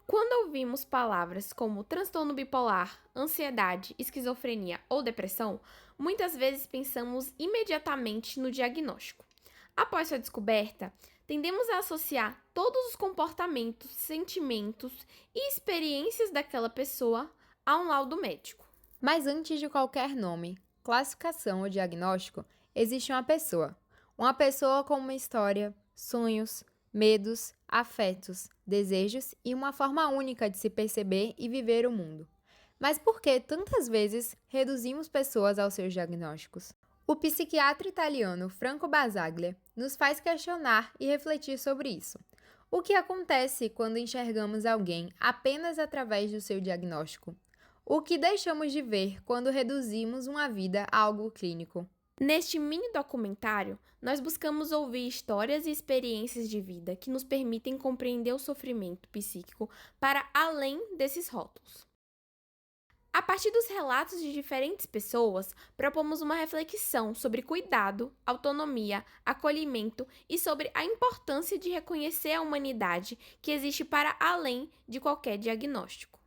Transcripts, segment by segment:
Quando ouvimos palavras como transtorno bipolar, ansiedade, esquizofrenia ou depressão, muitas vezes pensamos imediatamente no diagnóstico. Após sua descoberta, tendemos a associar todos os comportamentos, sentimentos e experiências daquela pessoa a um laudo médico. Mas antes de qualquer nome, classificação ou diagnóstico, existe uma pessoa. Uma pessoa com uma história, sonhos, medos, afetos, desejos e uma forma única de se perceber e viver o mundo. Mas por que tantas vezes reduzimos pessoas aos seus diagnósticos? O psiquiatra italiano Franco Basaglia nos faz questionar e refletir sobre isso. O que acontece quando enxergamos alguém apenas através do seu diagnóstico? O que deixamos de ver quando reduzimos uma vida a algo clínico? Neste mini documentário, nós buscamos ouvir histórias e experiências de vida que nos permitem compreender o sofrimento psíquico para além desses rótulos. A partir dos relatos de diferentes pessoas, propomos uma reflexão sobre cuidado, autonomia, acolhimento e sobre a importância de reconhecer a humanidade que existe para além de qualquer diagnóstico.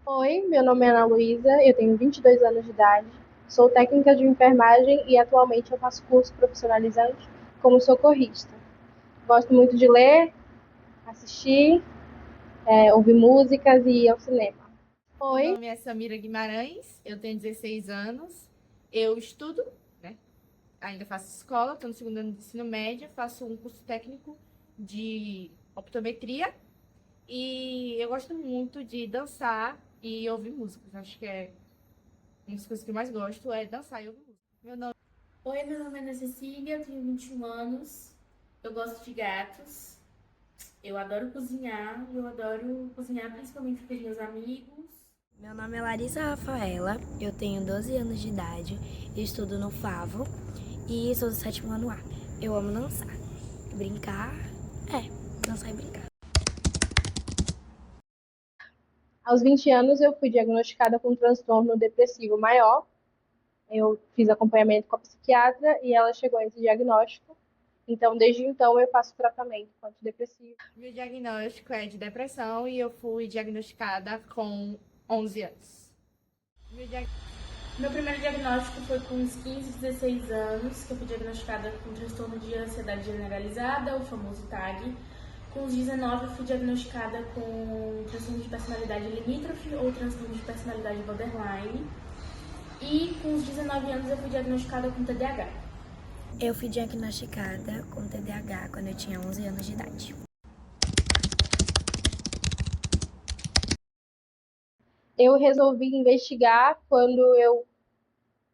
Oi, meu nome é Ana Luísa, eu tenho 22 anos de idade, sou técnica de enfermagem e atualmente eu faço curso profissionalizante como socorrista. Gosto muito de ler, assistir, ouvir músicas e ir ao cinema. Meu Oi, nome é Samira Guimarães, eu tenho 16 anos, eu estudo, né? Ainda faço escola, estou no segundo ano de ensino médio, faço um curso técnico de optometria e eu gosto muito de dançar e ouvir músicas. Acho que é uma das coisas que eu mais gosto é dançar e ouvir música. Oi, meu nome é Ana Cecília, eu tenho 21 anos, eu gosto de gatos, eu adoro cozinhar principalmente com os meus amigos. Meu nome é Larissa Rafaela, eu tenho 12 anos de idade, estudo no FAVO e sou do sétimo ano A. Eu amo dançar, brincar, dançar e brincar. aos 20 anos eu fui diagnosticada com um transtorno depressivo maior. Eu fiz acompanhamento com a psiquiatra e ela chegou a esse diagnóstico. Então, desde então, eu faço tratamento antidepressivo. Meu diagnóstico é de depressão e eu fui diagnosticada com 11 anos. Meu primeiro diagnóstico foi com uns 15, 16 anos, que eu fui diagnosticada com transtorno de ansiedade generalizada, o famoso TAG. Com os 19, eu fui diagnosticada com transtorno de personalidade limítrofe ou transtorno de personalidade borderline. E com os 19 anos, eu fui diagnosticada com TDAH. Eu fui diagnosticada com TDAH quando eu tinha 11 anos de idade. Eu resolvi investigar quando eu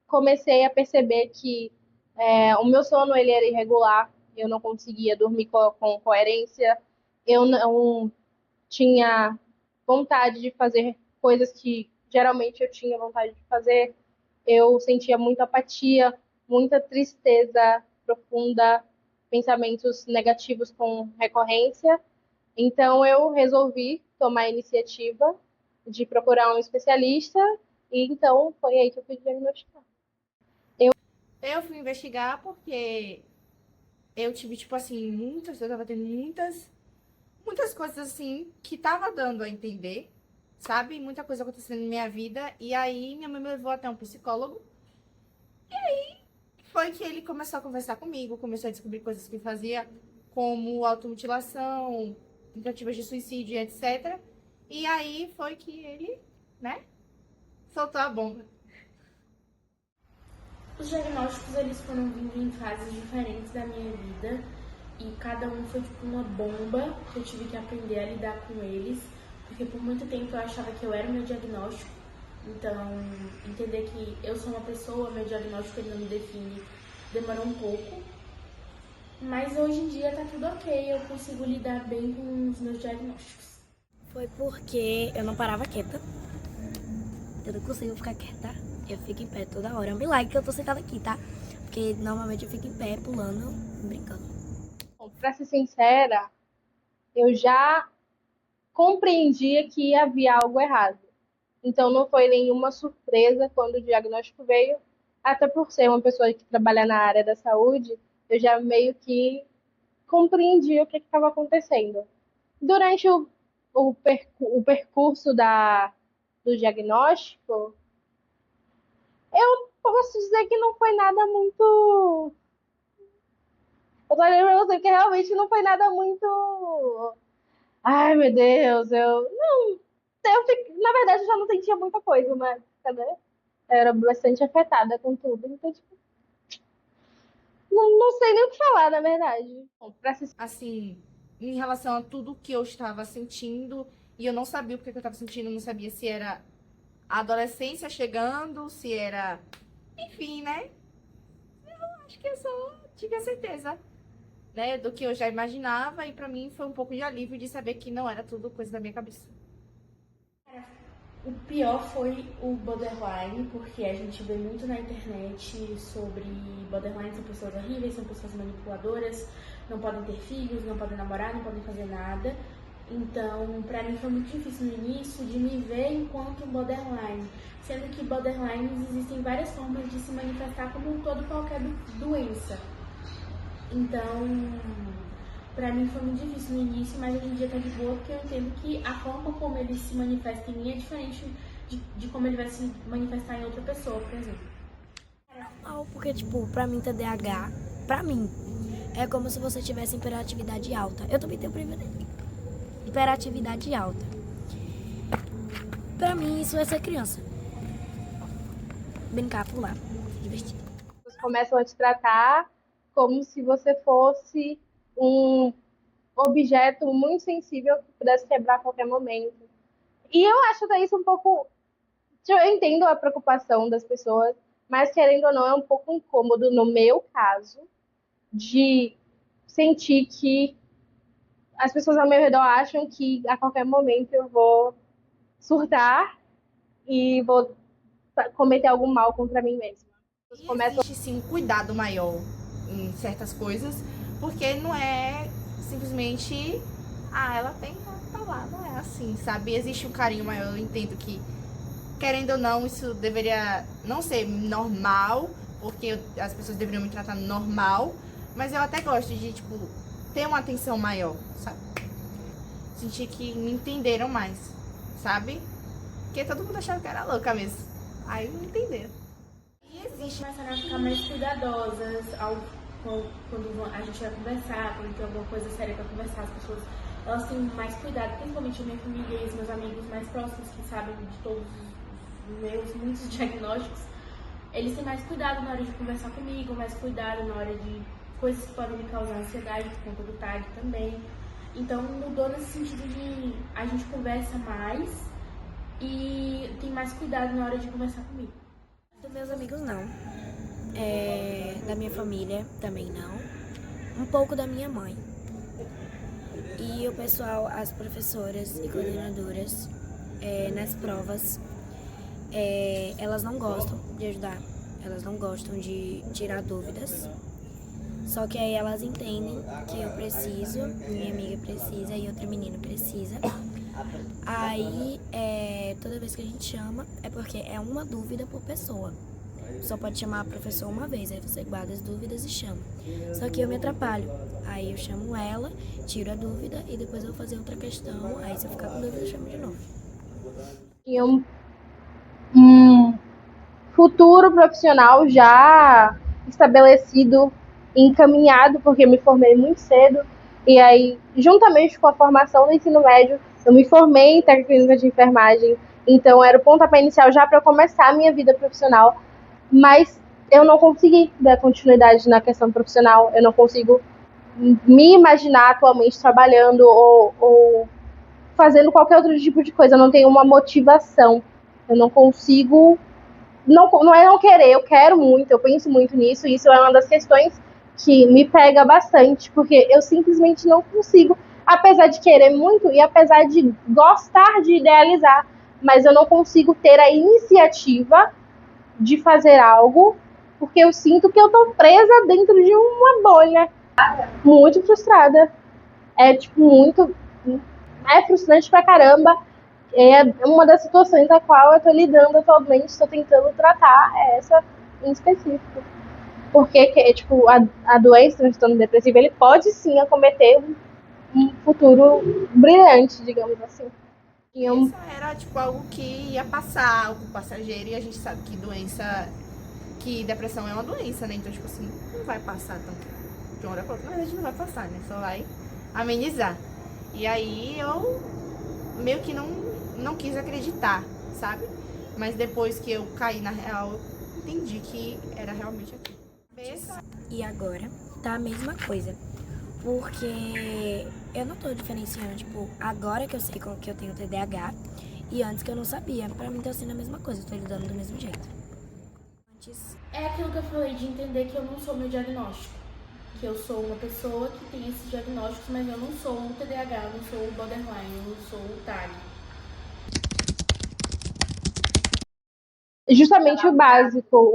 comecei a perceber que o meu sono ele era irregular, eu não conseguia dormir com coerência, eu não tinha vontade de fazer coisas que geralmente eu tinha vontade de fazer, eu sentia muita apatia, muita tristeza profunda, pensamentos negativos com recorrência. Então eu resolvi tomar a iniciativa de procurar um especialista e então foi aí que eu fui diagnosticar. Eu fui investigar porque eu tive, tipo assim, eu tava tendo muitas coisas assim que tava dando a entender, sabe? Muita coisa acontecendo na minha vida. E aí minha mãe me levou até um psicólogo. Foi que ele começou a conversar comigo, começou a descobrir coisas que fazia, como automutilação, tentativas de suicídio, etc. E aí foi que ele, né, soltou a bomba. Os diagnósticos eles foram vindo em fases diferentes da minha vida e cada um foi tipo uma bomba que eu tive que aprender a lidar com eles, porque por muito tempo eu achava que eu era o meu diagnóstico. Então, entender que eu sou uma pessoa, meu diagnóstico ele não me define, demorou um pouco. Mas hoje em dia tá tudo ok, eu consigo lidar bem com os meus diagnósticos. Foi porque eu não parava quieta. Eu não consigo ficar quieta. Eu fico em pé toda hora. É um milagre que eu tô sentada aqui, tá? Porque normalmente eu fico em pé, pulando, brincando. Bom, para ser sincera, eu já compreendia que havia algo errado. Então não foi nenhuma surpresa quando o diagnóstico veio, até por ser uma pessoa que trabalha na área da saúde, eu já meio que compreendia o que estava acontecendo. Durante o percurso do diagnóstico, eu posso dizer que não foi nada muito. Eu tô olhando pra você que realmente não foi nada muito. Ai, meu Deus, na verdade, eu já não sentia muita coisa, mas, né? Eu era bastante afetada com tudo, então, tipo, não sei nem o que falar, na verdade. Bom, assim, em relação a tudo que eu estava sentindo, e eu não sabia o que eu estava sentindo, não sabia se era a adolescência chegando, se era. Enfim, né? Eu acho que eu só tive a certeza, né, do que eu já imaginava, e pra mim foi um pouco de alívio de saber que não era tudo coisa da minha cabeça. O pior foi o borderline, porque a gente vê muito na internet sobre borderline, são pessoas horríveis, são pessoas manipuladoras, não podem ter filhos, não podem namorar, não podem fazer nada. Então, pra mim foi muito difícil no início de me ver enquanto borderline, sendo que borderlines existem várias formas de se manifestar como todo qualquer doença. Então, pra mim foi muito difícil no início, mas hoje em dia tá de boa, porque eu entendo que a forma como ele se manifesta em mim é diferente de como ele vai se manifestar em outra pessoa, por exemplo. Não, porque, tipo, pra mim, TDAH, pra mim, é como se você tivesse hiperatividade alta. Eu também tenho privilégio. Hiperatividade alta. Pra mim, isso é ser criança. Brincar, pular, se divertir. Eles começam a te tratar como se você fosse um objeto muito sensível que pudesse quebrar a qualquer momento. E eu acho até isso um pouco. Eu entendo a preocupação das pessoas, mas querendo ou não, é um pouco incômodo, no meu caso, de sentir que as pessoas ao meu redor acham que a qualquer momento eu vou surtar e vou cometer algum mal contra mim mesma. Existe sim um cuidado maior em certas coisas, porque não é simplesmente, ela tá lá, não é assim, sabe? Existe um carinho maior, eu entendo que, querendo ou não, isso deveria não ser normal, porque as pessoas deveriam me tratar normal, mas eu até gosto de, tipo, ter uma atenção maior, sabe? Sentir que me entenderam mais, sabe? Porque todo mundo achava que era louca mesmo. Aí não entenderam. E existe começaram a ficar mais cuidadosas quando a gente vai conversar, quando tem alguma coisa séria pra conversar, as pessoas elas têm mais cuidado, principalmente a minha família e os meus amigos mais próximos que sabem de todos os meus muitos diagnósticos. Eles têm mais cuidado na hora de conversar comigo, mais cuidado na hora de coisas que podem me causar ansiedade, por conta do TAG também. Então mudou nesse sentido de a gente conversa mais e tem mais cuidado na hora de conversar comigo. Dos meus amigos, não. Da minha família, também não. Um pouco da minha mãe. E o pessoal, as professoras e coordenadoras, nas provas, elas não gostam de ajudar. Elas não gostam de tirar dúvidas. Só que aí elas entendem que eu preciso, minha amiga precisa e outro menino precisa. Aí, toda vez que a gente chama, é porque é uma dúvida por pessoa. Só pode chamar a professora uma vez, aí você guarda as dúvidas e chama. Só que eu me atrapalho. Aí eu chamo ela, tiro a dúvida e depois eu vou fazer outra questão. Aí se eu ficar com dúvida, eu chamo de novo. E um futuro profissional já estabelecido, encaminhado, porque eu me formei muito cedo. E aí, juntamente com a formação do ensino médio, eu me formei em técnica de enfermagem. Então, era o pontapé inicial já para eu começar a minha vida profissional. Mas eu não consegui dar continuidade na questão profissional. Eu não consigo me imaginar atualmente trabalhando ou fazendo qualquer outro tipo de coisa. Eu não tenho uma motivação. Eu não consigo. Não é não querer, eu quero muito, eu penso muito nisso. E isso é uma das questões que me pega bastante, porque eu simplesmente não consigo, apesar de querer muito e apesar de gostar de idealizar, mas eu não consigo ter a iniciativa de fazer algo, porque eu sinto que eu tô presa dentro de uma bolha. Muito frustrada. É frustrante pra caramba. É uma das situações a qual eu tô lidando atualmente, estou tentando tratar essa em específico. Porque, a doença, o transtorno depressivo, ele pode sim acometer um futuro brilhante, digamos assim. Isso era tipo algo que ia passar, algo passageiro, e a gente sabe que depressão é uma doença, né? Então, tipo assim, não vai passar tão de uma hora pra outra, mas a gente não vai passar, né? Só vai amenizar. E aí eu meio que não quis acreditar, sabe? Mas depois que eu caí na real, eu entendi que era realmente aquilo. E agora tá a mesma coisa. Porque eu não tô diferenciando, tipo, agora que eu sei que eu tenho TDAH e antes que eu não sabia. Pra mim tá sendo a mesma coisa, eu tô lidando do mesmo jeito. Antes, É aquilo que eu falei de entender que eu não sou meu diagnóstico. Que eu sou uma pessoa que tem esses diagnósticos, mas eu não sou o TDAH, eu não sou o borderline, eu não sou o TAG. Justamente o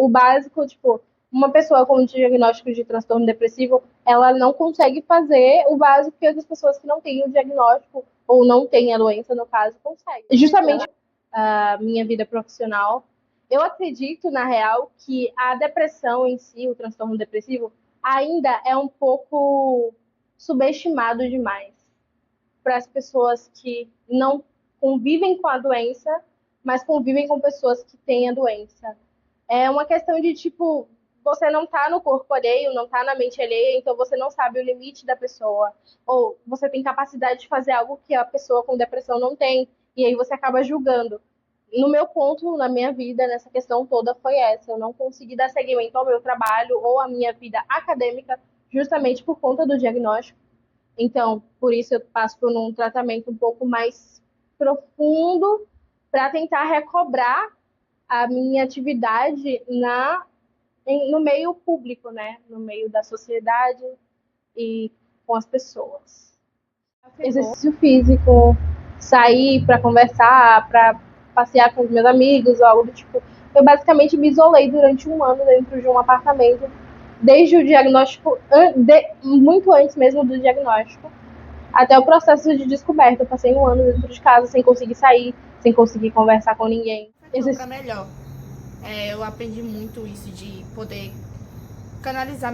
básico, tipo, uma pessoa com diagnóstico de transtorno depressivo, ela não consegue fazer o básico que outras pessoas que não têm o diagnóstico ou não têm a doença, no caso, conseguem. Justamente a minha vida profissional, eu acredito, na real, que a depressão em si, o transtorno depressivo, ainda é um pouco subestimado demais para as pessoas que não convivem com a doença, mas convivem com pessoas que têm a doença. É uma questão de, tipo, você não tá no corpo alheio, não tá na mente alheia, então você não sabe o limite da pessoa. Ou você tem capacidade de fazer algo que a pessoa com depressão não tem, e aí você acaba julgando. No meu ponto, na minha vida, nessa questão toda, foi essa. Eu não consegui dar seguimento ao meu trabalho ou à minha vida acadêmica, justamente por conta do diagnóstico. Então, por isso eu passo por um tratamento um pouco mais profundo para tentar recobrar a minha atividade no meio público, né? No meio da sociedade e com as pessoas. Exercício físico, sair para conversar, para passear com os meus amigos, ou algo do tipo. Eu basicamente me isolei durante um ano dentro de um apartamento, desde o diagnóstico, muito antes mesmo do diagnóstico, até o processo de descoberta. Eu passei um ano dentro de casa sem conseguir sair, sem conseguir conversar com ninguém. Para melhor. Eu aprendi muito isso de poder canalizar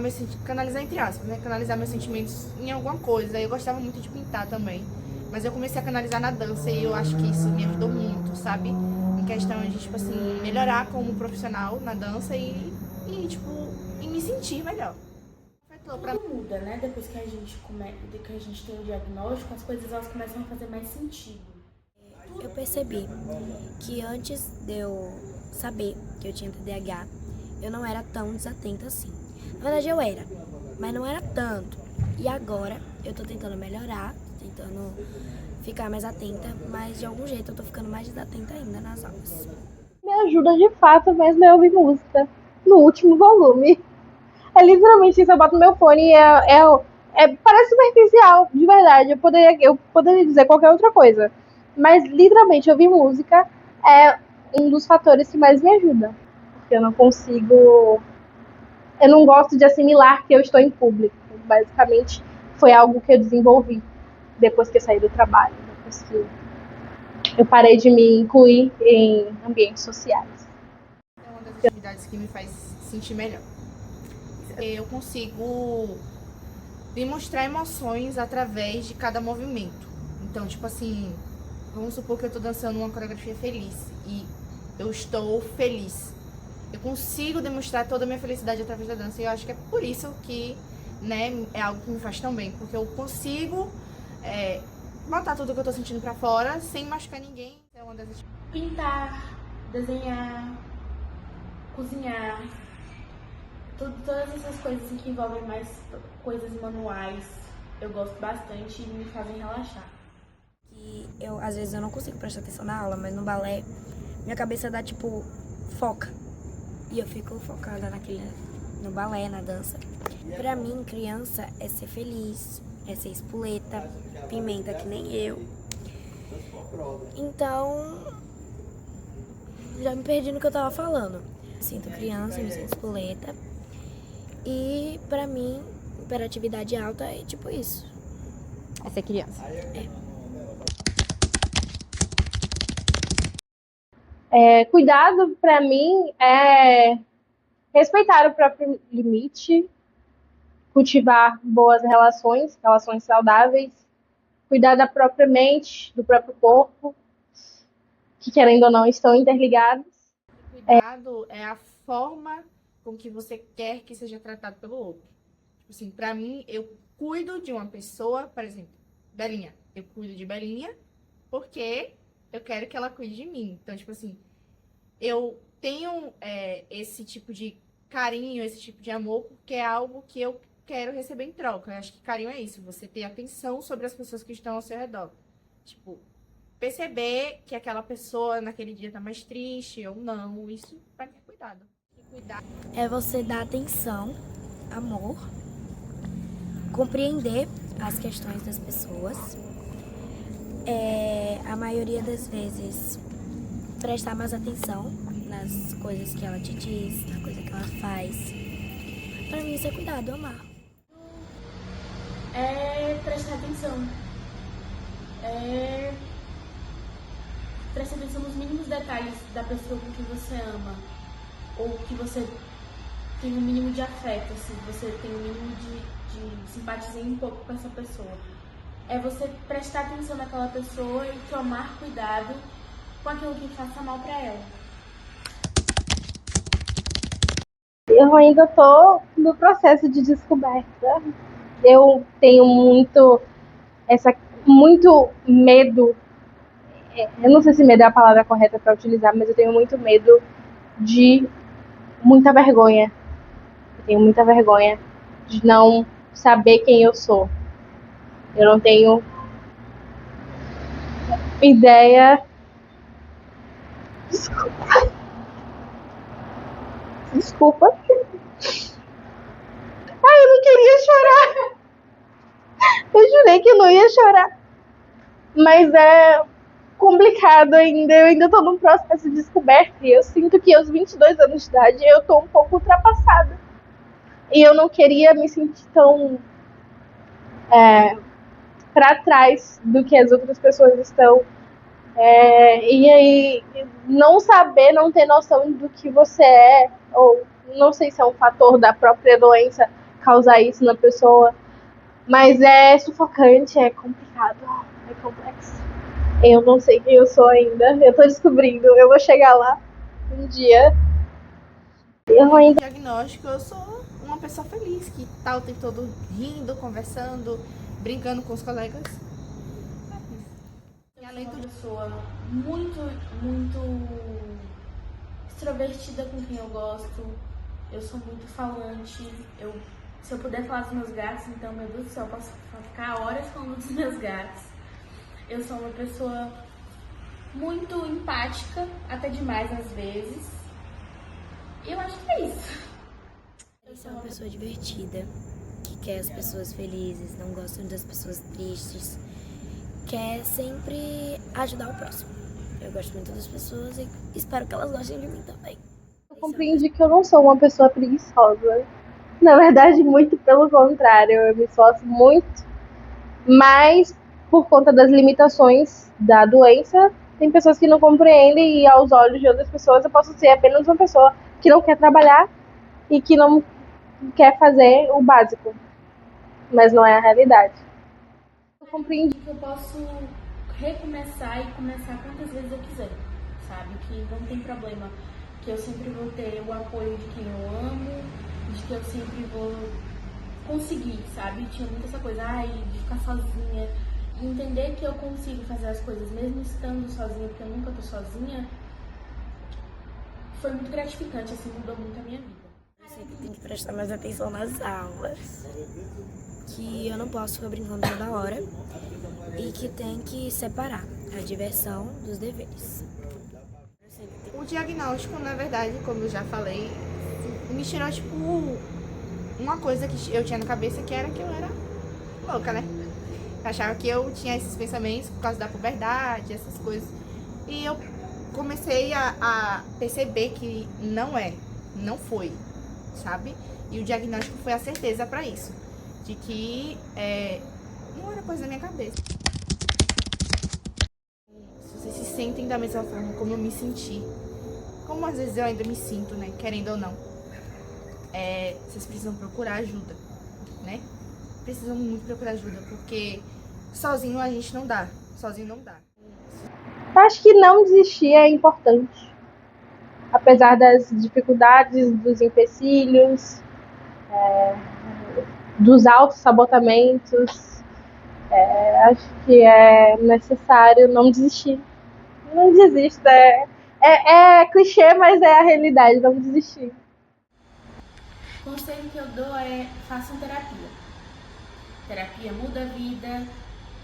entre aspas, né? Canalizar meus sentimentos em alguma coisa. Eu gostava muito de pintar também. Mas eu comecei a canalizar na dança e eu acho que isso me ajudou muito, sabe? Em questão de, tipo assim, melhorar como profissional na dança tipo, e me sentir melhor. Tudo muda, né? Depois que a gente tem o diagnóstico, as coisas elas começam a fazer mais sentido. eu percebi que antes de eu saber que eu tinha TDAH, eu não era tão desatenta assim. Na verdade eu era, mas não era tanto. E agora eu tô tentando melhorar, tentando ficar mais atenta, mas de algum jeito eu tô ficando mais desatenta ainda nas aulas. Me ajuda de fato mesmo é ouvir música no último volume. É literalmente isso, eu boto no meu fone e parece superficial, de verdade. Eu poderia dizer qualquer outra coisa. Mas literalmente ouvir música é um dos fatores que mais me ajuda. Porque eu não consigo. Eu não gosto de assimilar que eu estou em público. Basicamente, foi algo que eu desenvolvi depois que eu saí do trabalho, depois que eu parei de me incluir em ambientes sociais. É uma das atividades que me faz sentir melhor. Eu consigo demonstrar emoções através de cada movimento. Então, tipo assim, vamos supor que eu tô dançando uma coreografia feliz e eu estou feliz. Eu consigo demonstrar toda a minha felicidade através da dança e eu acho que é por isso que, né, é algo que me faz tão bem, porque eu consigo botar tudo que eu tô sentindo pra fora sem machucar ninguém. É uma das... Pintar, desenhar, cozinhar, todas essas coisas assim, que envolvem mais coisas manuais, eu gosto bastante e me fazem relaxar. E às vezes eu não consigo prestar atenção na aula, mas no balé, minha cabeça dá tipo, foca. E eu fico focada no balé, na dança. Pra mim, criança é ser feliz, é ser espoleta, pimenta que nem eu. Então, já me perdi no que eu tava falando. Me sinto criança, me sinto espoleta. E pra mim, hiperatividade alta é tipo isso. É ser criança. Cuidado, para mim, é respeitar o próprio limite, cultivar boas relações saudáveis, cuidar da própria mente, do próprio corpo, que querendo ou não estão interligados. Cuidado é a forma com que você quer que seja tratado pelo outro. Tipo assim, pra mim, eu cuido de uma pessoa, por exemplo, Belinha. Eu cuido de Belinha porque eu quero que ela cuide de mim. Então, tipo assim, eu tenho esse tipo de carinho, esse tipo de amor, porque é algo que eu quero receber em troca. Eu acho que carinho é isso, você ter atenção sobre as pessoas que estão ao seu redor. Tipo, perceber que aquela pessoa naquele dia tá mais triste ou não, isso vai ter cuidado. É você dar atenção, amor, compreender as questões das pessoas, a maioria das vezes prestar mais atenção nas coisas que ela te diz, na coisa que ela faz. Pra mim isso é cuidado, amar. É prestar atenção. Prestar atenção nos mínimos detalhes da pessoa com quem você ama. Ou que você tem um mínimo de afeto, assim, você tem um mínimo de simpatizar um pouco com essa pessoa. É você prestar atenção naquela pessoa e tomar cuidado com aquilo que faça mal pra ela. Eu ainda estou no processo de descoberta. Eu tenho muito medo. Eu não sei se medo é a palavra correta para utilizar, mas eu tenho muito medo de muita vergonha. Eu tenho muita vergonha de não saber quem eu sou. Eu não tenho ideia. Desculpa. Ai, eu não queria chorar. Eu jurei que eu não ia chorar. Mas é complicado ainda. Eu ainda tô num processo de descoberta. E eu sinto que aos 22 anos de idade eu tô um pouco ultrapassada. E eu não queria me sentir tão para trás do que as outras pessoas estão. E aí, não saber, não ter noção do que você é, ou não sei se é um fator da própria doença causar isso na pessoa, mas é sufocante, é complicado, é complexo. Eu não sei quem eu sou ainda, eu tô descobrindo, eu vou chegar lá um dia. Eu ainda. Diagnóstico, eu sou uma pessoa feliz, que tá o tempo todo rindo, conversando, brincando com os colegas. E além de uma pessoa muito, muito extrovertida com quem eu gosto, eu sou muito falante, se eu puder falar dos meus gatos, então, meu Deus do céu, eu posso ficar horas falando dos meus gatos. Eu sou uma pessoa muito empática, até demais às vezes. E eu acho que é isso. Eu sou uma pessoa divertida, que quer as pessoas felizes, não gosta das pessoas tristes, quer sempre ajudar o próximo. Eu gosto muito das pessoas e espero que elas gostem de mim também. Eu compreendi que eu não sou uma pessoa preguiçosa. Na verdade, muito pelo contrário, eu me esforço muito, mas por conta das limitações da doença, tem pessoas que não compreendem e aos olhos de outras pessoas eu posso ser apenas uma pessoa que não quer trabalhar e que não quer fazer o básico, mas não é a realidade. Eu compreendi que eu posso recomeçar e começar quantas vezes eu quiser, sabe? Que não tem problema, que eu sempre vou ter o apoio de quem eu amo, de que eu sempre vou conseguir, sabe? Tinha muito essa coisa, de ficar sozinha, e entender que eu consigo fazer as coisas mesmo estando sozinha, porque eu nunca tô sozinha, foi muito gratificante, assim, mudou muito a minha vida. Eu sei que tem que prestar mais atenção nas aulas, que eu não posso ficar brincando toda hora e que tem que separar a diversão dos deveres. O diagnóstico, na verdade, como eu já falei, me tirou, tipo, uma coisa que eu tinha na cabeça, que era que eu era louca, né? Eu achava que eu tinha esses pensamentos por causa da puberdade, essas coisas. E eu comecei a perceber que não foi, sabe? E o diagnóstico foi a certeza pra isso, de que não era coisa da minha cabeça. Se vocês se sentem da mesma forma como eu me senti, como às vezes eu ainda me sinto, né, querendo ou não, vocês precisam procurar ajuda, né? Precisam muito procurar ajuda, porque sozinho a gente não dá. Sozinho não dá. Eu acho que não desistir é importante. Apesar das dificuldades, dos empecilhos, dos autossabotamentos, acho que é necessário não desistir. Não desista. É clichê, mas é a realidade, não desistir. O conselho que eu dou é: façam terapia. Terapia muda a vida,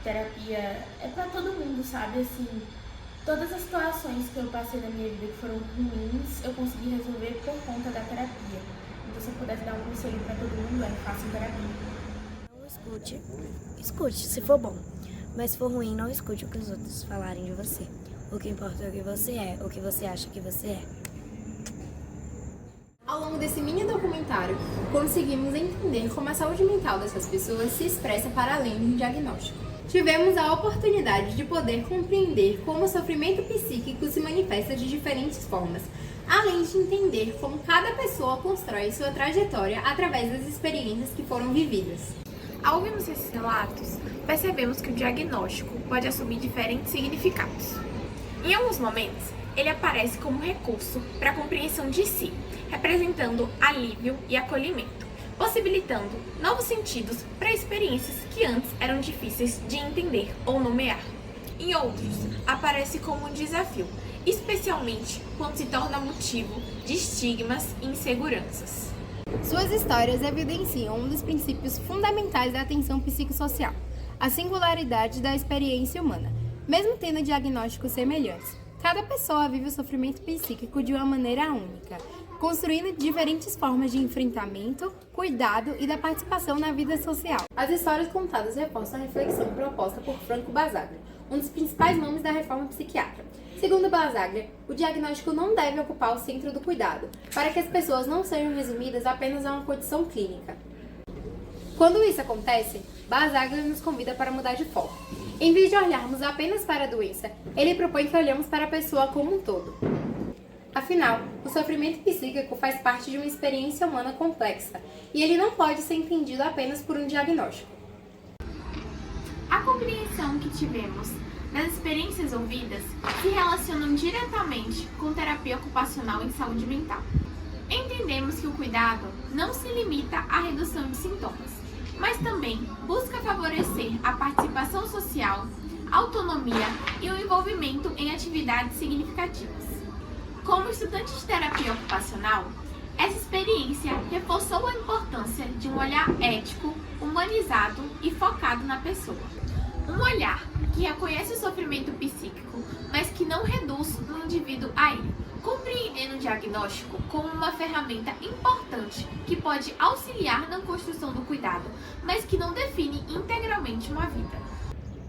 terapia é pra todo mundo, sabe? Assim, todas as situações que eu passei na minha vida que foram ruins, eu consegui resolver por conta da terapia. Então, se eu pudesse dar um conselho pra todo mundo, é: façam terapia. Não escute. Escute, se for bom. Mas se for ruim, não escute o que os outros falarem de você. O que importa é o que você é, o que você acha que você é. Ao longo desse mini documentário, conseguimos entender como a saúde mental dessas pessoas se expressa para além de um diagnóstico. Tivemos a oportunidade de poder compreender como o sofrimento psíquico se manifesta de diferentes formas, além de entender como cada pessoa constrói sua trajetória através das experiências que foram vividas. Ao ouvirmos esses relatos, percebemos que o diagnóstico pode assumir diferentes significados. Em alguns momentos, ele aparece como recurso para a compreensão de si, representando alívio e acolhimento, possibilitando novos sentidos para experiências que antes eram difíceis de entender ou nomear. Em outros, aparece como um desafio, especialmente quando se torna motivo de estigmas e inseguranças. Suas histórias evidenciam um dos princípios fundamentais da atenção psicossocial, a singularidade da experiência humana. Mesmo tendo diagnósticos semelhantes, cada pessoa vive o sofrimento psíquico de uma maneira única, construindo diferentes formas de enfrentamento, cuidado e da participação na vida social. As histórias contadas reforçam a reflexão proposta por Franco Basaglia, um dos principais nomes da reforma psiquiátrica. Segundo Basaglia, o diagnóstico não deve ocupar o centro do cuidado, para que as pessoas não sejam resumidas apenas a uma condição clínica. Quando isso acontece, Basaglia nos convida para mudar de foco. Em vez de olharmos apenas para a doença, ele propõe que olhemos para a pessoa como um todo. Afinal, o sofrimento psíquico faz parte de uma experiência humana complexa, e ele não pode ser entendido apenas por um diagnóstico. A compreensão que tivemos das experiências ouvidas se relacionam diretamente com terapia ocupacional em saúde mental. Entendemos que o cuidado não se limita à redução de sintomas, mas também busca favorecer a participação social, autonomia e o envolvimento em atividades significativas. Como estudante de terapia ocupacional, essa experiência reforçou a importância de um olhar ético, humanizado e focado na pessoa. Um olhar que reconhece o sofrimento psíquico, mas que não reduz o indivíduo a ele, compreendendo o diagnóstico como uma ferramenta importante que pode auxiliar na construção do cuidado, mas que não define integralmente uma vida.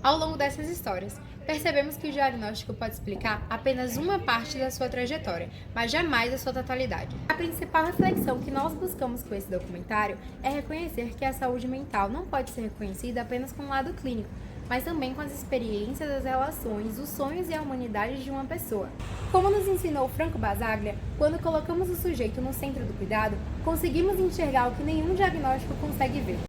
Ao longo dessas histórias, percebemos que o diagnóstico pode explicar apenas uma parte da sua trajetória, mas jamais a sua totalidade. A principal reflexão que nós buscamos com esse documentário é reconhecer que a saúde mental não pode ser reconhecida apenas com o lado clínico, mas também com as experiências, as relações, os sonhos e a humanidade de uma pessoa. Como nos ensinou Franco Basaglia, quando colocamos o sujeito no centro do cuidado, conseguimos enxergar o que nenhum diagnóstico consegue ver.